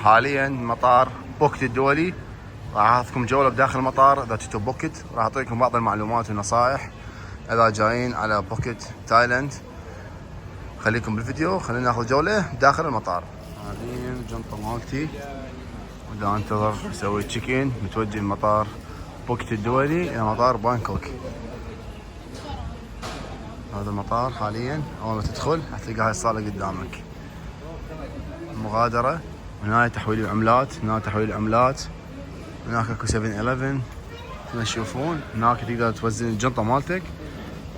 حاليا مطار بوكيت الدولي. راح اخذكم جوله بداخل المطار اذا جيتوا بوكيت، راح اعطيكم بعض المعلومات والنصائح اذا جايين على بوكيت تايلاند. خليكم بالفيديو، خلينا ناخذ جوله داخل المطار. حاليا الجنطه مالتي ودا انتظر اسوي تشيك ان، متوجه المطار بوكيت الدولي الى مطار بانكوك. هذا المطار حاليا، اول ما تدخل راح تلقى هاي الصاله قدامك، المغادره. هنا تحويل العملات، هنا تحويل العملات، هناك اكو 7-11 مثل تشوفون. هناك تقدر توزن الجنطه مالتك،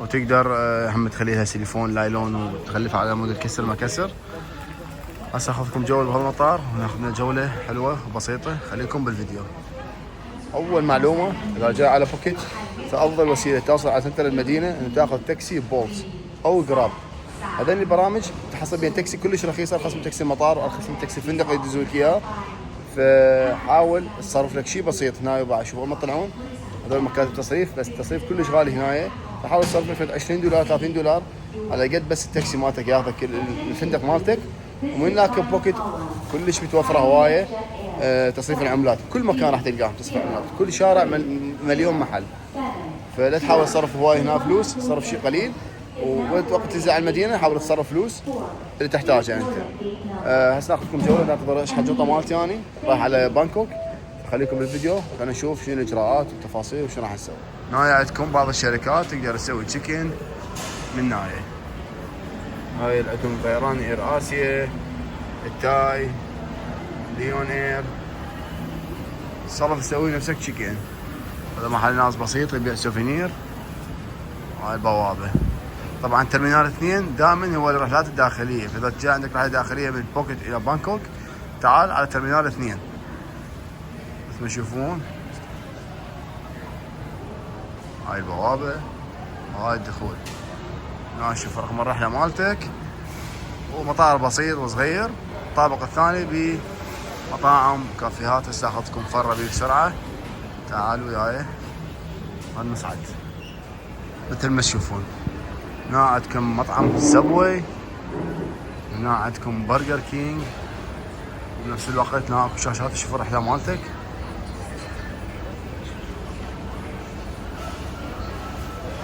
وتقدر هم تخليها سيليفون لايلون وتغلفها على مود الكسر ما كسر. هسه اخذكم جوله بهالمطار وناخذ لنا جوله حلوه وبسيطه، خليكم بالفيديو. اول معلومه، اذا جاي على بوكيت فافضل وسيله توصل على سنتر المدينه ان تاخذ تاكسي بولت او جراب. هذين البرامج تحصل بين تاكسي كلش رخيص، ارخص من تاكسي المطار وارخص من تاكسي الفندق اللي يدزوك اياه. فحاول تصرف لك شيء بسيط هنا وبعد. شوفوا ما تطلعون هذول مكاتب تصريف، بس التصريف كلش غالي هنا. فحاول تصرف لك $20 $30 على قد بس التاكسي مالتك ياخذك الفندق مالتك. ومن هناك بوكيت كلش متوفره هوايه تصريف العملات، كل مكان راح تلقاهم تصريف العملات، كل شارع مليون محل. فلا تحاول تصرف هواي هنا فلوس، صرف شيء قليل، ووقت تنزل على المدينه حاول تصرف فلوس اللي تحتاجها انت. هسه ناخذكم جوله، ننتظر اشحن الجنطه مالتي اني رايح على بانكوك. خليكم بالفيديو خلينا نشوف شنو الاجراءات والتفاصيل وشنو راح نسوي. هنا عندكم بعض الشركات تقدر تسوي تشيك ان من هاي. هاي عندكم طيران اير اسيا، التاي، ليون اير. صرف تسوي نفسك تشيك ان. هذا محل ناس بسيط يبيع سوفينير. هاي البوابه. طبعا ترمينال 2 دائما هو الرحلات الداخليه، فاذا جاء عندك رحله داخليه من بوكيت الى بانكوك تعال على ترمينال 2 مثل ما تشوفون. هاي البوابه وهاي الدخول. هنا شوف رقم الرحله مالتك، ومطار بسيط وصغير. الطابق الثاني بمطاعم وكافيهات. هسه اخذكم فره بيه بسرعه، تعالوا وياي هالمصعد مثل ما تشوفون. هنا عندكم مطعم سبوي، هنا عندكم برجر كينج، بنفس الوقت هنا اكو شاشات تشوف الرحله مالتك.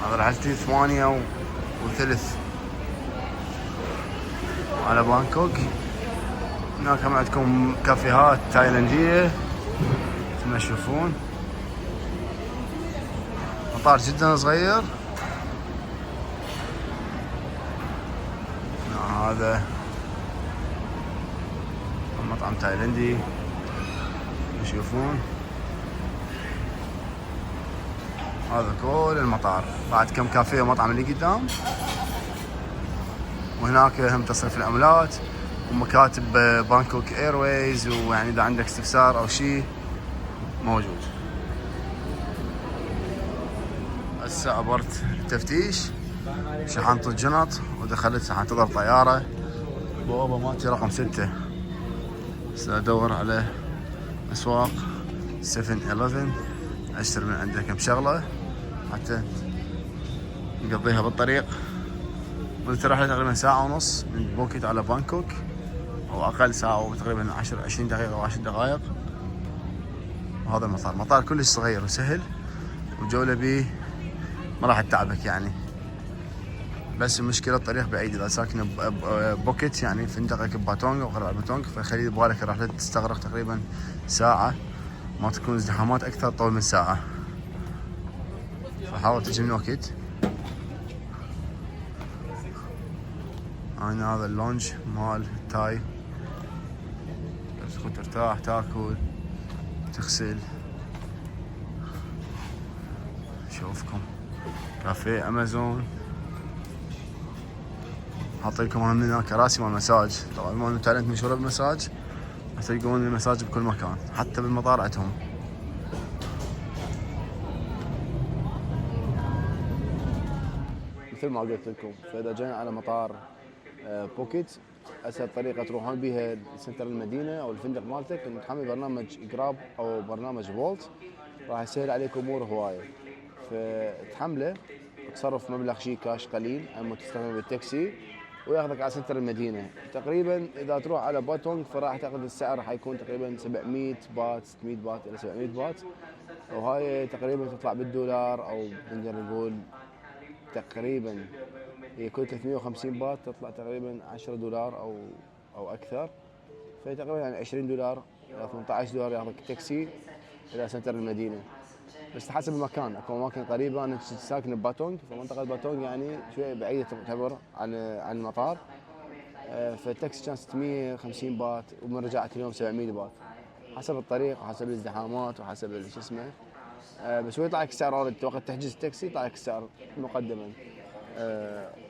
هذا رحلتي 8:03 على بانكوك. هناك هم عندكم كافيهات تايلانديه مثل ما تشوفون. مطار جدا صغير. هذا مطعم تايلندي تشوفون. هذا كل المطار. بعد كم كافيه ومطعم اللي قدام، وهناك هم تصريف العملات ومكاتب بانكوك ايرويز، ويعني اذا عندك استفسار او شيء موجود. هسه عبرت التفتيش، شحنت الجنط ودخلت انتظر طياره. البوابه مالتي رقم 6. هسه ادور على اسواق 7-11 اشتري من عنده كم شغله حتى نقضيها بالطريق. مدة الرحلة تقريبا 1.5 ساعة من بوكيت على بانكوك، او اقل ساعة، وتقريبا 20 دقيقة او 10 دقائق. وهذا المطار مطار كلش صغير وسهل، وجولة بيه ما راح تتعبك يعني. بس المشكلة الطريق بعيد، اذا ساكن بوكيت يعني فندقك بباتونغ او قرب على باتونغ، فخلي ببالك الرحلة تستغرق تقريبا ساعة، ما تكون ازدحامات اكثر طول من ساعة. فحاول تجي من وقت. هنا هذا اللونج مال تاي، تدخل ترتاح تاكل تغسل. شوفكم كافيه امازون. حاطيلكم هم هنا كراسي مال مساج. طبعا بما انه تايلاند مشهوره بالمساج، تلقون المساج بكل مكان، حتى بالمطار عندهم. مثل ما قلت لكم، فاذا جايين على مطار بوكيت، اسهل طريقه تروحون بها لسنتر المدينه او الفندق مالتك ان تحمل برنامج جراب او برنامج فولت. راح يسهل عليك امور هوايه. فتحمله وتصرف مبلغ شيء كاش قليل اما تستخدمه بالتاكسي، وياخذك على سنتر المدينه. تقريبا اذا تروح على باتونغ فراح تاخذ السعر راح يكون تقريبا 700 بات 600 بات الى 700 بات، وهاي تقريبا تطلع بالدولار او نقدر نقول تقريبا هي كل 350 بات تطلع تقريبا 10 دولار او اكثر، فتقريبا يعني 20 دولار إلى 18 دولار ياخذك تاكسي الى سنتر المدينه. بس حسب المكان، اكو اماكن قريبه، انا ساكن بباتونغ، فمنطقه باتونغ يعني شويه بعيده تعتبر عن المطار، فالتاكسي كان 650 بات ومن رجعت اليوم 700 بات، حسب الطريق وحسب الازدحامات وحسب شو اسمه. بس هو يطلع لك السعر اوريدي وقت تحجز التاكسي يطلع لك السعر مقدما.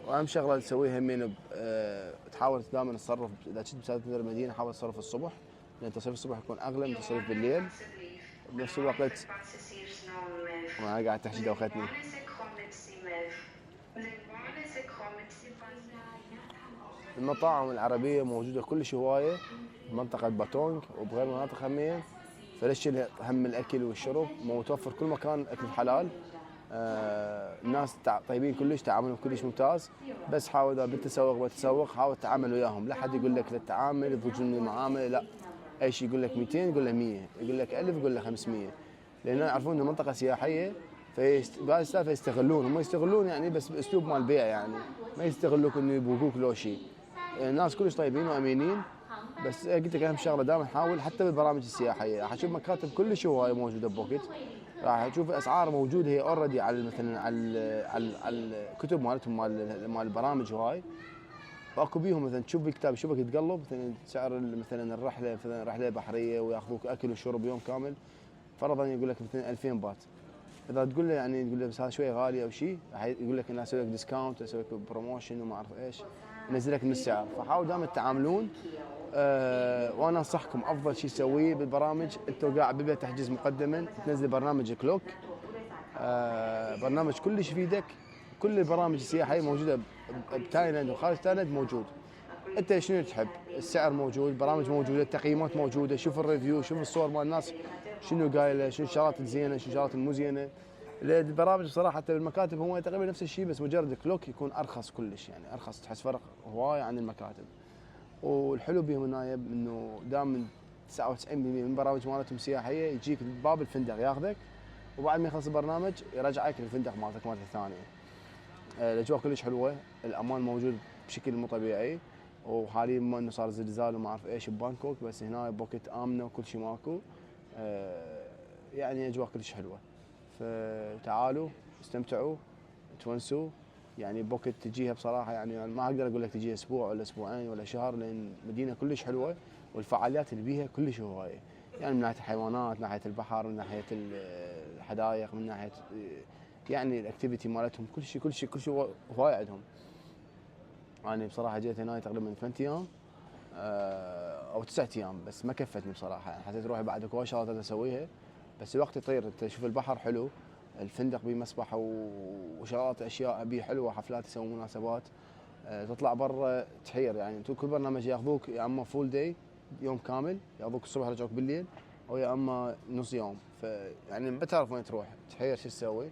واهم شغله تسويها همين تحاول دائما تصرف اذا كنت بسافر المدينه حاول تصرف الصبح، لان تصريف الصبح يكون اغلى من تصريف بالليل. بنفس الوقت وانا قاعد تحكي دوختني. المطاعم العربيه موجوده كلش هوايه بمنطقه باتونغ وبغير مناطق همين، فليش هم الاكل والشرب متوفر كل مكان، اكل حلال. الناس طيبين كلش، تعاملهم كلش ممتاز، بس حاول اذا بتسوق بتسوق حاول تتعامل وياهم، لا حد يقول لك للتعامل يضجون المعامله، لا اي شيء يقول لك 200 يقول له 100 يقول لك 1000 يقول له 500، لان يعرفون انه منطقه سياحيه بهذه السالفه يستغلون، هم يستغلون يعني بس باسلوب مال بيع، يعني ما يستغلوك انه يبوقوك لو شيء. الناس كلش طيبين وامينين، بس قلت لك اهم شغله دائما حاول حتى بالبرامج السياحيه راح تشوف مكاتب كلش هوايه موجوده ببوكيت، راح تشوف الاسعار موجوده هي اوريدي على مثلا على الكتب مالتهم مال البرامج هواي، واكو بيهم مثلا تشوف بالكتاب يشوفك تقلب مثلا سعر مثلا الرحله مثلا رحله بحريه وياخذوك اكل وشرب يوم كامل، فرضا يقول لك مثلا 2000 بات، اذا تقول له يعني تقول له بس هذا شوي غالي او شيء يقول لك انا اسوي لك ديسكاونت اسوي لك بروموشن وما اعرف ايش ينزل لك من السعر، فحاولوا دائما تتعاملون. وانا انصحكم افضل شيء تسويه بالبرامج انت قاعد بالبيت تحجز مقدما تنزل برنامج كلوك، برنامج كلش يفيدك، كل البرامج السياحيه موجوده بتايلاند وخارج تايلاند موجود، انت شنو تحب السعر موجود، برامج موجوده، التقييمات موجوده، شوف الريفيو شوف الصور مال الناس شنو قايله، شنو الشغلات الزينه شنو الشغلات المو زينه. البرامج بصراحه حتى بالمكاتب هو تقريبا نفس الشيء، بس مجرد كلوك يكون ارخص كلش، يعني ارخص تحس فرق هواي عن المكاتب. والحلو بهم النايب انه دائما 99% من البرامج مالتهم سياحيه يجيك باب الفندق ياخذك، وبعد ما يخلص البرنامج يرجعك للفندق مالتك الثانيه. الاجواء كلش حلوه، الامان موجود بشكل مو طبيعي، وحاليا ما انه صار زلزال وما اعرف ايش ببانكوك، بس هنا بوكيت امنه وكل شيء ماكو. يعني اجواء كلش حلوه، فتعالوا استمتعوا تونسوا. يعني بوكيت تجيها بصراحه يعني ما اقدر اقول لك تجيها اسبوع ولا اسبوعين ولا شهر، لان مدينه كلش حلوه والفعاليات اللي بيها كلش هوايه، يعني من ناحيه الحيوانات، من ناحيه البحر، من ناحيه الحدائق، من ناحيه يعني الاكتيفيتي مالتهم كل شيء هواي عندهم. انا يعني بصراحه جيت هنا تقريبا 8 ايام او 9 ايام، بس ما كفتني بصراحه، يعني حسيت روحي بعد اكو شغلات اسويها، بس الوقت يطير، انت تشوف البحر حلو، الفندق بيه مسبح وشغلات اشياء بيه حلوه، حفلات يسوون مناسبات، تطلع برا تحير، يعني كل برنامج ياخذوك يا اما فول داي يوم كامل ياخذوك الصبح يرجعوك بالليل، او يا اما نص يوم، فيعني ما تعرف وين تروح تحير شو تسوي.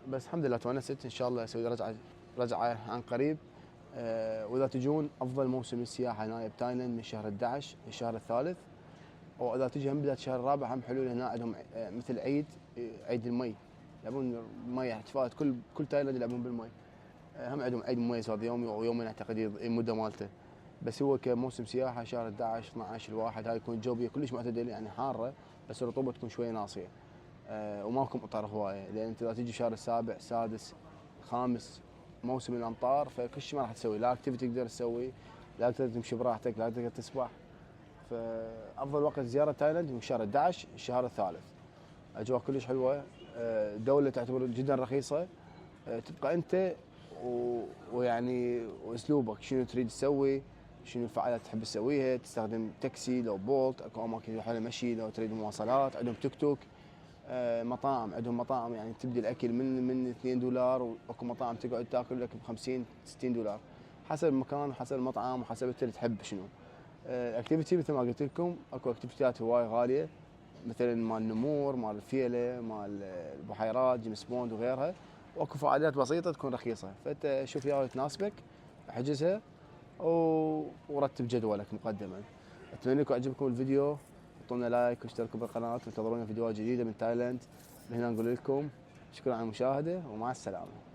بس الحمد لله تونست، ان شاء الله اسوي رجعه عن قريب. واذا تجون افضل موسم السياحه هنا بتايلاند من شهر 11 للشهر الثالث، واذا تجي هم بدايه الشهر الرابع هم حلو، هنا عندهم مثل عيد المي، يلعبون المي احتفالات كل تايلاند يلعبون بالمي. هم عندهم عيد مميز هذا يوم ويومين اعتقد المده مالته، بس هو كموسم سياحه شهر 11 12 الواحد هاي يكون الجو بيه كلش معتدل، يعني حاره بس الرطوبه تكون شويه ناصيه. وماكو مطر هوايه، لان انت اذا تجي شهر السابع السادس الخامس موسم الامطار، فكل شيء ما راح تسوي، لا اكتيفيتي تقدر تسوي، لا تقدر تمشي براحتك، لا تقدر تسبح. فافضل وقت زياره تايلاند من شهر 11 الشهر الثالث، اجواء كلش حلوه، دوله تعتبر جدا رخيصه، تبقى انت ويعني واسلوبك شنو تريد تسوي، شنو الفعاليات تحب تسويها، تستخدم تاكسي لو بولت، اكو اماكن حول مشي لو تريد مواصلات، عندهم توك توك. مطاعم عندهم مطاعم يعني تبدي الاكل من 2 دولار، واكو مطاعم تقعد تاكل لك ب 50 60 دولار، حسب المكان وحسب المطعم وحسب انت تحب شنو. الاكتيفيتي مثل ما قلت لكم اكو اكتيفيتيات هواي غاليه، مثلا مال النمور، مال الفيله، مال البحيرات، جيمس بوند وغيرها، واكو فعاليات بسيطه تكون رخيصه، فانت شوف يا تناسبك احجزها ورتب جدولك مقدما. اتمنى لكم عجبكم الفيديو، حطوا لايك واشتركوا بالقناه، وانتظرونا فيديوهات جديده من تايلاند. من هنا نقول لكم شكرا على المشاهده ومع السلامه.